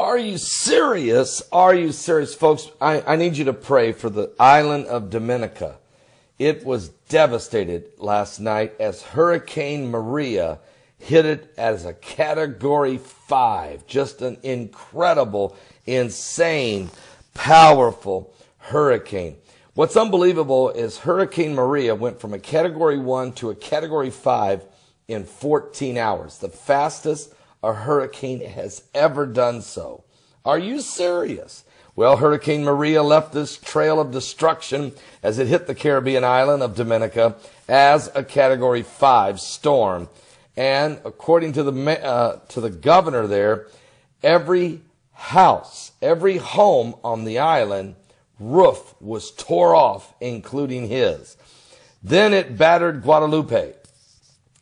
Are you serious? Are you serious, folks? I need you to pray for the island of Dominica. It was devastated last night as Hurricane Maria hit it as a Category 5. Just an incredible, insane, powerful hurricane. What's unbelievable is Hurricane Maria went from a Category 1 to a Category 5 in 14 hours. The fastest a hurricane has ever done so. Are you serious? Well, Hurricane Maria left this trail of destruction as it hit the Caribbean island of Dominica as a Category 5 storm. And according to the governor there, every house, every home on the island roof was tore off, including his. Then it battered Guadalupe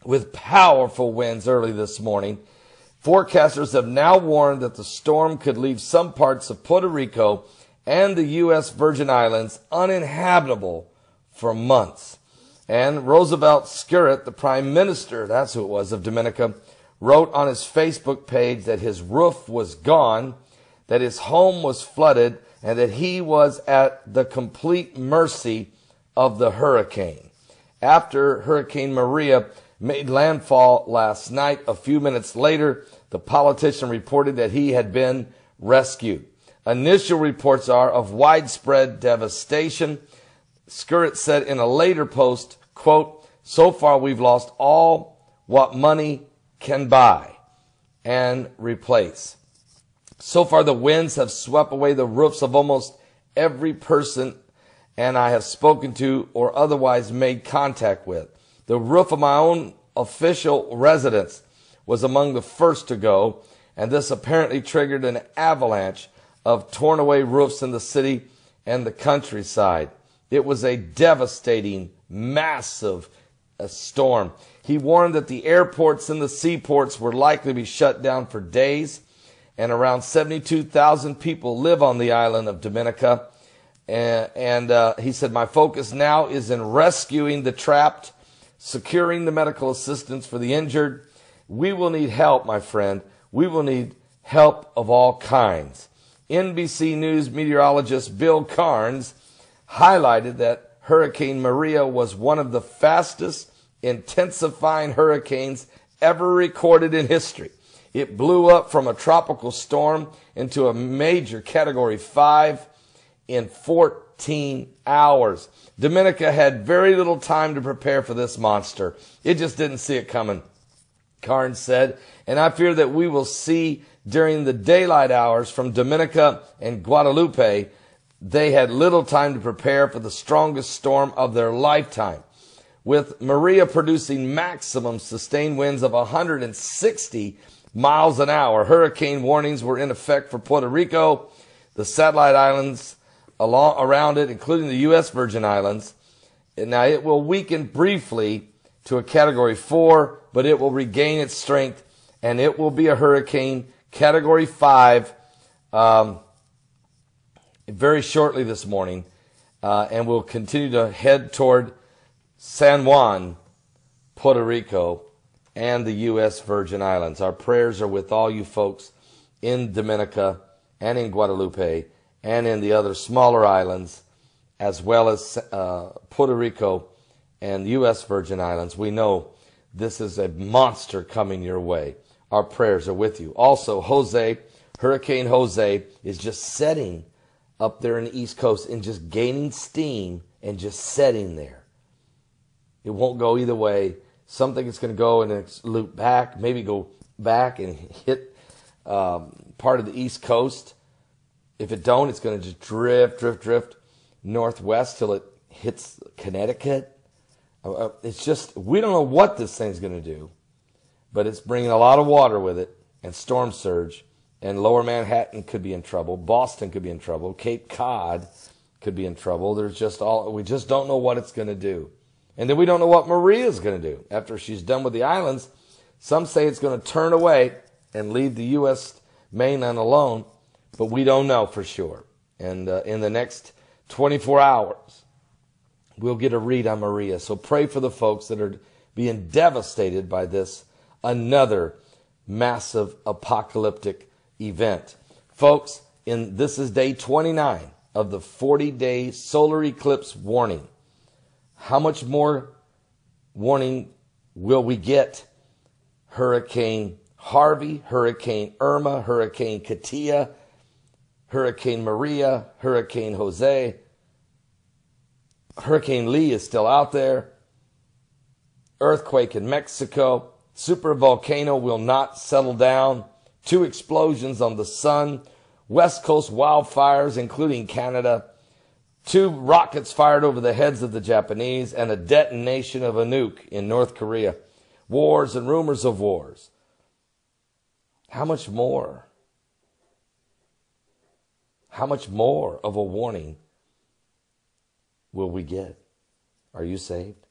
with powerful winds early this morning. Forecasters have now warned that the storm could leave some parts of Puerto Rico and the U.S. Virgin Islands uninhabitable for months. And Roosevelt Skerritt, the prime minister, that's who it was, of Dominica, wrote on his Facebook page that his roof was gone, that his home was flooded, and that he was at the complete mercy of the hurricane. After Hurricane Maria made landfall last night, a few minutes later, the politician reported that he had been rescued. Initial reports are of widespread devastation. Skerritt said in a later post, quote, "So far we've lost all what money can buy and replace. So far the winds have swept away the roofs of almost every person and I have spoken to or otherwise made contact with. The roof of my own official residence was among the first to go, and this apparently triggered an avalanche of torn away roofs in the city and the countryside. It was a devastating, massive storm." He warned that the airports and the seaports were likely to be shut down for days, and around 72,000 people live on the island of Dominica. And he said, "My focus now is in rescuing the trapped, securing the medical assistance for the injured. We will need help, my friend. We will need help of all kinds." NBC News meteorologist Bill Carnes highlighted that Hurricane Maria was one of the fastest intensifying hurricanes ever recorded in history. It blew up from a tropical storm into a major Category 5 in 14 hours. Dominica had very little time to prepare for this monster. It just didn't see it coming, Carnes said, and I fear that we will see during the daylight hours from Dominica and Guadalupe, they had little time to prepare for the strongest storm of their lifetime. With Maria producing maximum sustained winds of 160 miles an hour, hurricane warnings were in effect for Puerto Rico, the satellite islands around it, including the U.S. Virgin Islands. Now, it will weaken briefly to a Category 4, but it will regain its strength, and it will be a hurricane Category 5 very shortly this morning, and will continue to head toward San Juan, Puerto Rico, and the U.S. Virgin Islands. Our prayers are with all you folks in Dominica and in Guadalupe and in the other smaller islands, as well as Puerto Rico and U.S. Virgin Islands. We know this is a monster coming your way. Our prayers are with you. Also, Hurricane Jose is just setting up there in the East Coast and just gaining steam and just setting there. It won't go either way. Something is going to go and it's loop back, maybe go back and hit part of the East Coast. If it don't, it's going to just drift northwest till it hits Connecticut. It's just, we don't know what this thing's going to do, but it's bringing a lot of water with it and storm surge, and lower Manhattan could be in trouble. Boston could be in trouble. Cape Cod could be in trouble. We just don't know what it's going to do. And then we don't know what Maria's going to do after she's done with the islands. Some say it's going to turn away and leave the U.S. mainland alone, but we don't know for sure. And in the next 24 hours, we'll get a read on Maria. So pray for the folks that are being devastated by this, another massive apocalyptic event. Folks, this is day 29 of the 40-day solar eclipse warning. How much more warning will we get? Hurricane Harvey, Hurricane Irma, Hurricane Katia, Hurricane Maria, Hurricane Jose. Hurricane Lee is still out there. Earthquake in Mexico. Supervolcano will not settle down. 2 explosions on the sun. West Coast wildfires, including Canada. 2 rockets fired over the heads of the Japanese, and a detonation of a nuke in North Korea. Wars and rumors of wars. How much more? How much more of a warning will we get? Are you saved?